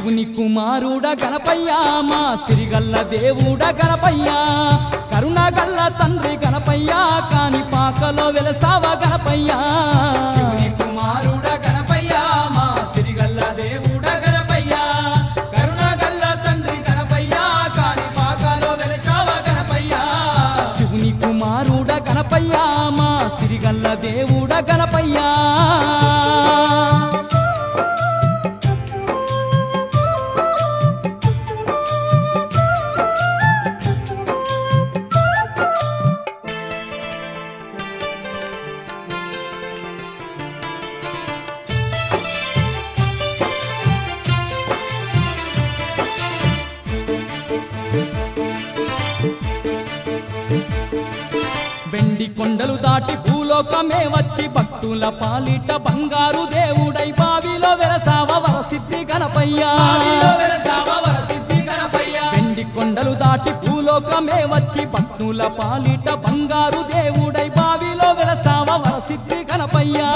శివుని కుమారుడ గణపయ్యా మా సిరిగల్ల దేవుడ గణపయ్యా కరుణగల్ల తండ్రి గణపయ్యా కాని పాకలో వెలసావ గణపయ్యా శివుని కుమారుడ గణపయ్యా మా సిరిగల్ల దేవుడ గణపయ్యా కరుణగల్ల తండ్రి గణపయ్యా కాని పాకలో వెలసావ గణపయ్యా శివుని కుమారుడ గణపయ్యా మా సిరిగల్ల దేవుడ గణపయ్యా వెండి కొండలు దాటి భూలోకమే వచ్చి భక్తుల పాలిట బంగారు దేవుడై బావిలో వెలసావ వరసిద్ధి గణపయ్యా వెండి కొండలు దాటి భూలోకమే వచ్చి భక్తుల పాలిట బంగారు దేవుడై బావిలో వెలసావ వరసిద్ధి గణపయ్యా